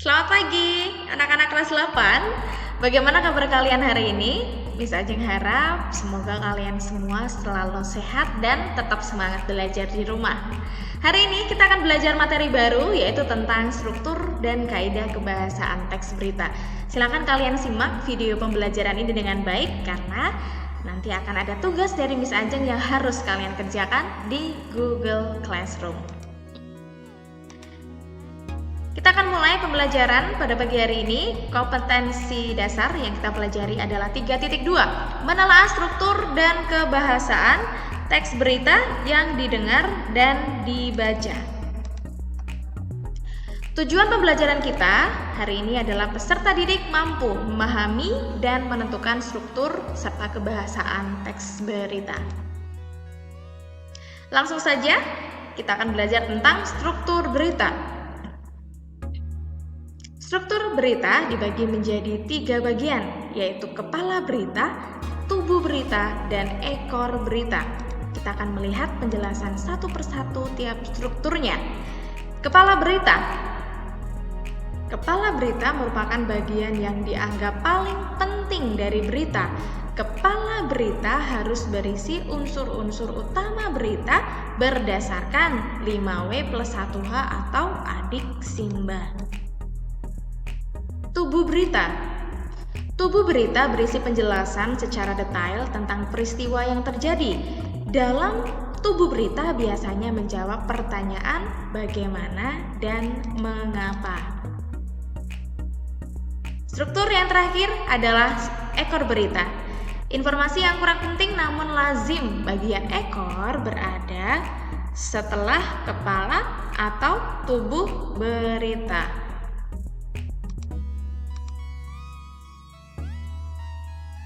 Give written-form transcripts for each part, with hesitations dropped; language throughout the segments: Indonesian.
Selamat pagi, anak-anak kelas 8. Bagaimana kabar kalian hari ini? Miss Ajeng harap semoga kalian semua selalu sehat dan tetap semangat belajar di rumah. Hari ini kita akan belajar materi baru, yaitu tentang struktur dan kaidah kebahasaan teks berita. Silakan kalian simak video pembelajaran ini dengan baik, karena nanti akan ada tugas dari Miss Ajeng yang harus kalian kerjakan di Google Classroom. Kita akan mulai pembelajaran pada pagi hari ini. Kompetensi dasar yang kita pelajari adalah 3.2, menelaah struktur dan kebahasaan teks berita yang didengar dan dibaca. Tujuan pembelajaran kita hari ini adalah peserta didik mampu memahami dan menentukan struktur serta kebahasaan teks berita. Langsung saja, kita akan belajar tentang struktur berita. Struktur berita dibagi menjadi 3 bagian, yaitu kepala berita, tubuh berita, dan ekor berita. Kita akan melihat penjelasan satu persatu tiap strukturnya. Kepala berita. Kepala berita merupakan bagian yang dianggap paling penting dari berita. Kepala berita harus berisi unsur-unsur utama berita berdasarkan 5W+1H atau adik Simba. Tubuh berita. Tubuh berita berisi penjelasan secara detail tentang peristiwa yang terjadi. Dalam tubuh berita biasanya menjawab pertanyaan bagaimana dan mengapa. Struktur yang terakhir adalah ekor berita. Informasi yang kurang penting namun lazim bagian ekor berada setelah kepala atau tubuh berita.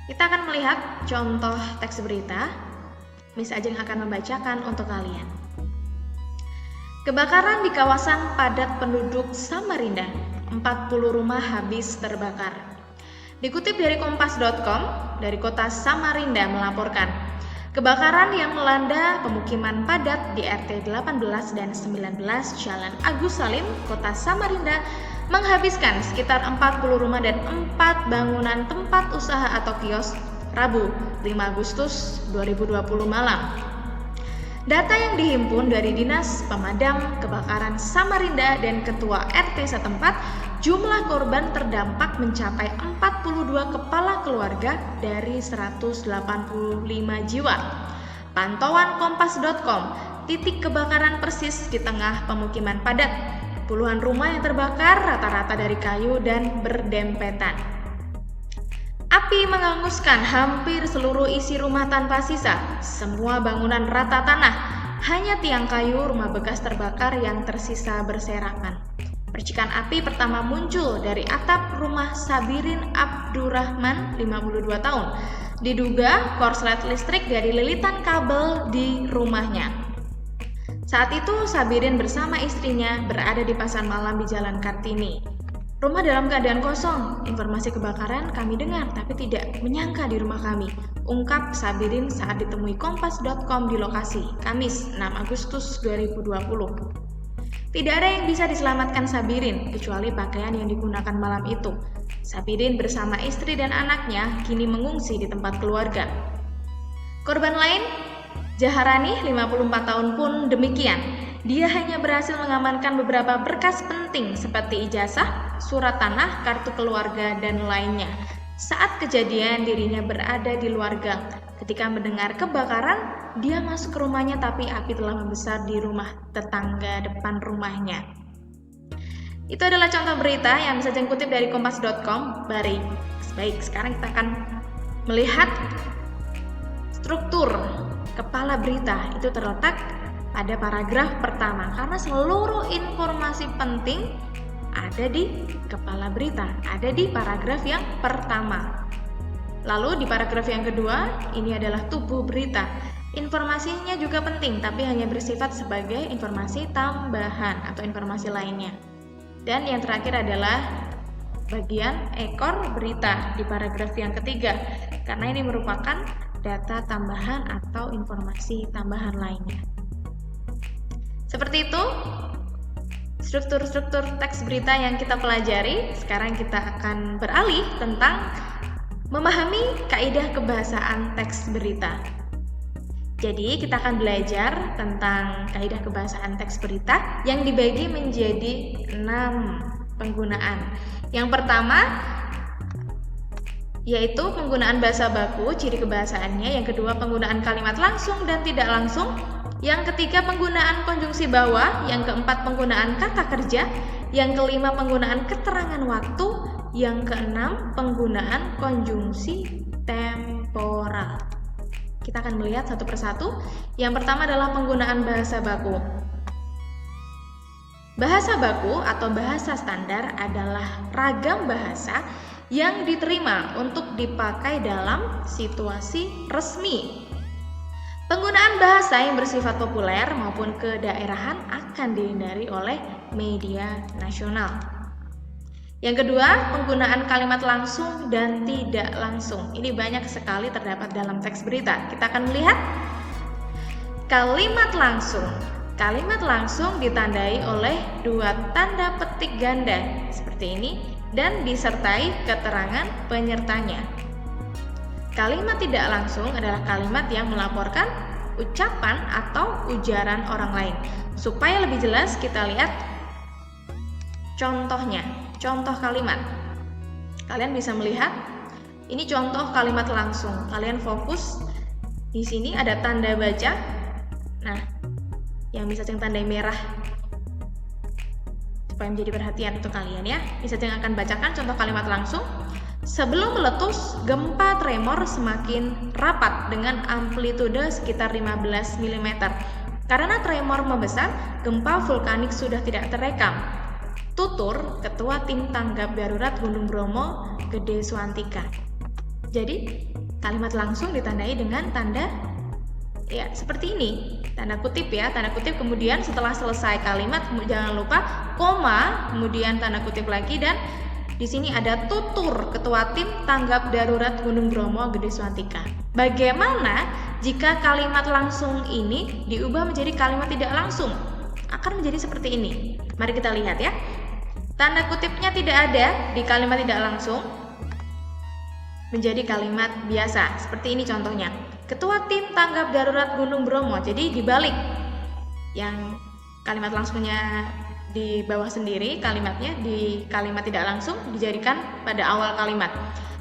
Kita akan melihat contoh teks berita. Miss Ajeng akan membacakan untuk kalian. Kebakaran di kawasan padat penduduk Samarinda, 40 rumah habis terbakar. Dikutip dari kompas.com, dari kota Samarinda melaporkan, kebakaran yang melanda pemukiman padat di RT 18 dan 19 Jalan Agus Salim, kota Samarinda, menghabiskan sekitar 40 rumah dan 4 bangunan tempat usaha atau kios Rabu 5 Agustus 2020 malam. Data yang dihimpun dari Dinas Pemadam Kebakaran Samarinda dan Ketua RT setempat, jumlah korban terdampak mencapai 42 kepala keluarga dari 185 jiwa. Pantauan kompas.com, titik kebakaran persis di tengah pemukiman padat. Puluhan rumah yang terbakar rata-rata dari kayu dan berdempetan. Api menghanguskan hampir seluruh isi rumah tanpa sisa. Semua bangunan rata tanah. Hanya tiang kayu rumah bekas terbakar yang tersisa berserakan. Percikan api pertama muncul dari atap rumah Sabirin Abdurrahman, 52 tahun. Diduga korslet listrik dari lilitan kabel di rumahnya. Saat itu Sabirin bersama istrinya berada di pasar malam di Jalan Kartini. Rumah dalam keadaan kosong. Informasi kebakaran kami dengar tapi tidak menyangka di rumah kami, ungkap Sabirin saat ditemui kompas.com di lokasi Kamis 6 Agustus 2020. Tidak ada yang bisa diselamatkan Sabirin kecuali pakaian yang digunakan malam itu. Sabirin bersama istri dan anaknya kini mengungsi di tempat keluarga. Korban lain, Jaharani, 54 tahun pun demikian. Dia hanya berhasil mengamankan beberapa berkas penting seperti ijazah, surat tanah, kartu keluarga, dan lainnya. Saat kejadian dirinya berada di luar gang. Ketika mendengar kebakaran, dia masuk ke rumahnya tapi api telah membesar di rumah tetangga depan rumahnya. Itu adalah contoh berita yang bisa kutip dari kompas.com. Baik, sekarang kita akan melihat struktur kepala berita. Itu terletak pada paragraf pertama karena seluruh informasi penting ada di kepala berita, ada di paragraf yang pertama. Lalu di paragraf yang kedua, ini adalah tubuh berita. Informasinya juga penting tapi hanya bersifat sebagai informasi tambahan atau informasi lainnya. Dan yang terakhir adalah bagian ekor berita di paragraf yang ketiga, karena ini merupakan data tambahan atau informasi tambahan lainnya. Seperti itu struktur-struktur teks berita yang kita pelajari. Sekarang kita akan beralih tentang memahami kaidah kebahasaan teks berita. Jadi kita akan belajar tentang kaidah kebahasaan teks berita yang dibagi menjadi 6 penggunaan. Yang pertama yaitu penggunaan bahasa baku, ciri kebahasaannya. Yang kedua, penggunaan kalimat langsung dan tidak langsung. Yang ketiga, penggunaan konjungsi bawah. Yang keempat, penggunaan kata kerja. Yang kelima, penggunaan keterangan waktu. Yang keenam, penggunaan konjungsi temporal. Kita akan melihat satu persatu. Yang pertama adalah penggunaan bahasa baku. Bahasa baku atau bahasa standar adalah ragam bahasa yang diterima untuk dipakai dalam situasi resmi. Penggunaan bahasa yang bersifat populer maupun kedaerahan akan dihindari oleh media nasional. Yang kedua, penggunaan kalimat langsung dan tidak langsung. Ini banyak sekali terdapat dalam teks berita. Kita akan melihat kalimat langsung. Kalimat langsung ditandai oleh 2 tanda petik ganda seperti ini dan disertai keterangan penyertanya. Kalimat tidak langsung adalah kalimat yang melaporkan ucapan atau ujaran orang lain. Supaya lebih jelas kita lihat contohnya, contoh kalimat. Kalian bisa melihat ini contoh kalimat langsung. Kalian fokus di sini ada tanda baca. Nah, yang bisa ceng tandai merah supaya menjadi perhatian untuk kalian ya. Bisa ceng akan bacakan contoh kalimat langsung. Sebelum meletus, gempa tremor semakin rapat dengan amplitude sekitar 15 mm. Karena tremor membesar, gempa vulkanik sudah tidak terekam. Tutur Ketua Tim Tanggap Darurat Gunung Bromo, Gede Swantika. Jadi, kalimat langsung ditandai dengan tanda ya seperti ini, tanda kutip ya, tanda kutip, kemudian setelah selesai kalimat jangan lupa koma, kemudian tanda kutip lagi, dan di sini ada tutur Ketua Tim Tanggap Darurat Gunung Bromo Gede Swantika. Bagaimana jika kalimat langsung ini diubah menjadi kalimat tidak langsung? Akan menjadi seperti ini. Mari kita lihat ya. Tanda kutipnya tidak ada di kalimat tidak langsung, menjadi kalimat biasa. Seperti ini contohnya. Ketua Tim Tanggap Darurat Gunung Bromo. Jadi dibalik, yang kalimat langsungnya di bawah sendiri, kalimatnya di kalimat tidak langsung dijadikan pada awal kalimat.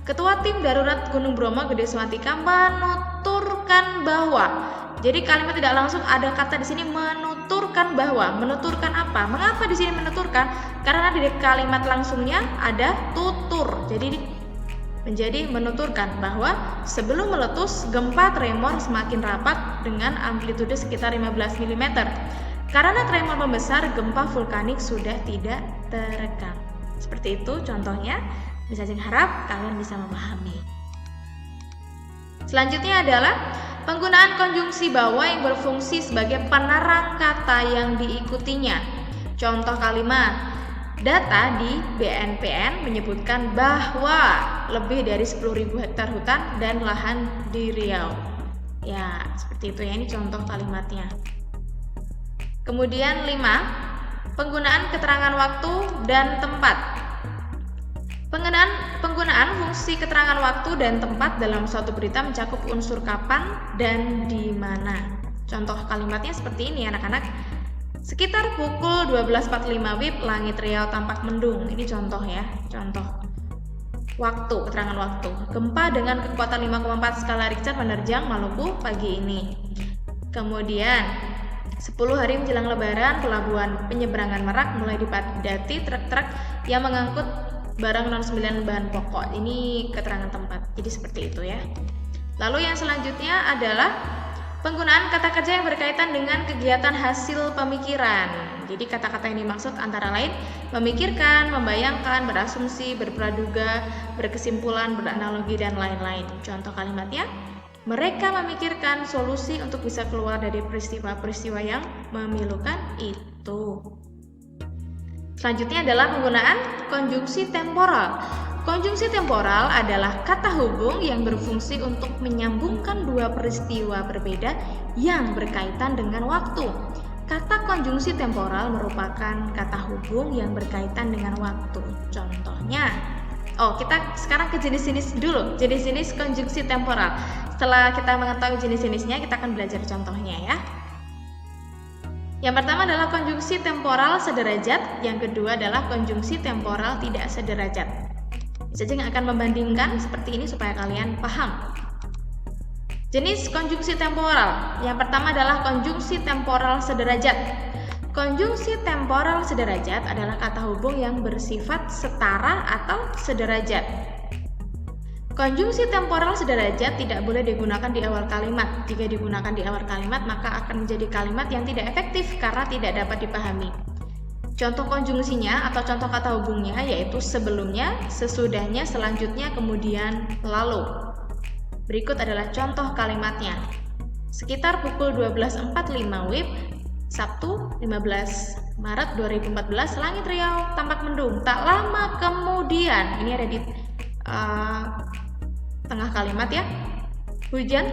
Ketua Tim Darurat Gunung Bromo Gede Swantika menuturkan bahwa. Jadi kalimat tidak langsung ada kata di sini menuturkan bahwa. Menuturkan apa? Mengapa di sini menuturkan? Karena di kalimat langsungnya ada tutur. Jadi menjadi menuturkan bahwa sebelum meletus, gempa tremor semakin rapat dengan amplitude sekitar 15 mm. Karena tremor membesar, gempa vulkanik sudah tidak terekam. Seperti itu contohnya. Bisa saya harap kalian bisa memahami. Selanjutnya adalah penggunaan konjungsi bawah yang berfungsi sebagai penerang kata yang diikutinya. Contoh kalimat. Data di BNPN menyebutkan bahwa lebih dari 10.000 hektar hutan dan lahan di Riau. Ya, seperti itu ya, ini contoh kalimatnya. Kemudian 5, penggunaan keterangan waktu dan tempat. Penggunaan fungsi keterangan waktu dan tempat dalam suatu berita mencakup unsur kapan dan di mana. Contoh kalimatnya seperti ini anak-anak. Sekitar pukul 12.45 WIB, langit Riau tampak mendung. Ini contoh ya, contoh waktu, keterangan waktu. Gempa dengan kekuatan 5,4 skala Richter menerjang Maluku pagi ini. Kemudian 10 hari menjelang Lebaran, pelabuhan penyeberangan Merak mulai dipadati truk-truk yang mengangkut barang non-sembilan bahan pokok. Ini keterangan tempat. Jadi seperti itu ya. Lalu yang selanjutnya adalah penggunaan kata kerja yang berkaitan dengan kegiatan hasil pemikiran. Jadi kata-kata yang dimaksud antara lain memikirkan, membayangkan, berasumsi, berpraduga, berkesimpulan, beranalogi, dan lain-lain. Contoh kalimatnya, mereka memikirkan solusi untuk bisa keluar dari peristiwa-peristiwa yang memilukan itu. Selanjutnya adalah penggunaan konjungsi temporal. Konjungsi temporal adalah kata hubung yang berfungsi untuk menyambungkan dua peristiwa berbeda yang berkaitan dengan waktu. Kata konjungsi temporal merupakan kata hubung yang berkaitan dengan waktu. Contohnya, kita sekarang ke jenis-jenis dulu, jenis-jenis konjungsi temporal. Setelah kita mengetahui jenis-jenisnya, kita akan belajar contohnya ya. Yang pertama adalah konjungsi temporal sederajat, yang kedua adalah konjungsi temporal tidak sederajat. Saya akan membandingkan seperti ini supaya kalian paham. Jenis konjungsi temporal. Yang pertama adalah konjungsi temporal sederajat. Konjungsi temporal sederajat adalah kata hubung yang bersifat setara atau sederajat. Konjungsi temporal sederajat tidak boleh digunakan di awal kalimat. Jika digunakan di awal kalimat, maka akan menjadi kalimat yang tidak efektif karena tidak dapat dipahami. Contoh konjungsinya atau contoh kata hubungnya yaitu sebelumnya, sesudahnya, selanjutnya, kemudian, lalu. Berikut adalah contoh kalimatnya. Sekitar pukul 12.45 WIB, Sabtu 15 Maret 2014, langit Riau tampak mendung. Tak lama kemudian, ini ada di tengah kalimat ya, hujan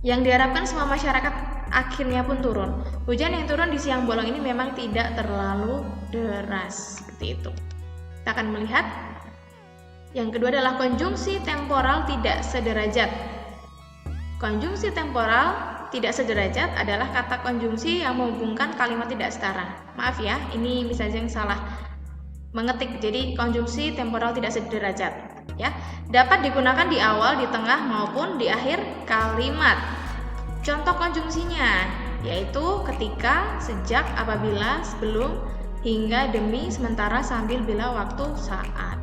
yang diharapkan semua masyarakat akhirnya pun turun. Hujan yang turun di siang bolong ini memang tidak terlalu deras, seperti itu. Kita akan melihat yang kedua adalah konjungsi temporal tidak sederajat. Konjungsi temporal tidak sederajat adalah kata konjungsi yang menghubungkan kalimat tidak setara. Maaf ya, ini misalnya yang salah mengetik. Jadi konjungsi temporal tidak sederajat ya, dapat digunakan di awal, di tengah maupun di akhir kalimat. Contoh konjungsinya yaitu ketika, sejak, apabila, sebelum, hingga, demi, sementara, sambil, bila, waktu, saat.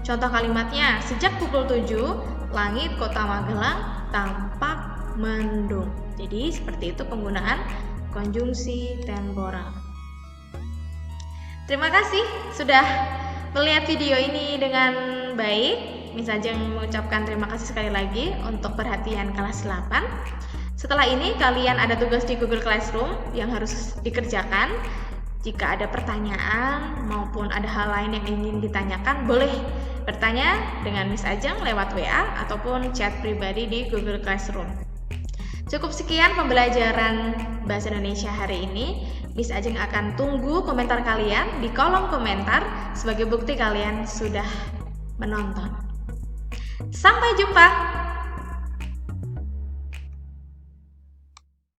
Contoh kalimatnya, sejak pukul 7 langit kota Magelang tampak mendung. Jadi seperti itu penggunaan konjungsi temporal. Terima kasih sudah melihat video ini dengan baik. Misalnya mengucapkan terima kasih sekali lagi untuk perhatian kelas 8. Setelah ini kalian ada tugas di Google Classroom yang harus dikerjakan. Jika ada pertanyaan maupun ada hal lain yang ingin ditanyakan, boleh bertanya dengan Miss Ajeng lewat WA ataupun chat pribadi di Google Classroom. Cukup sekian pembelajaran Bahasa Indonesia hari ini. Miss Ajeng akan tunggu komentar kalian di kolom komentar sebagai bukti kalian sudah menonton. Sampai jumpa!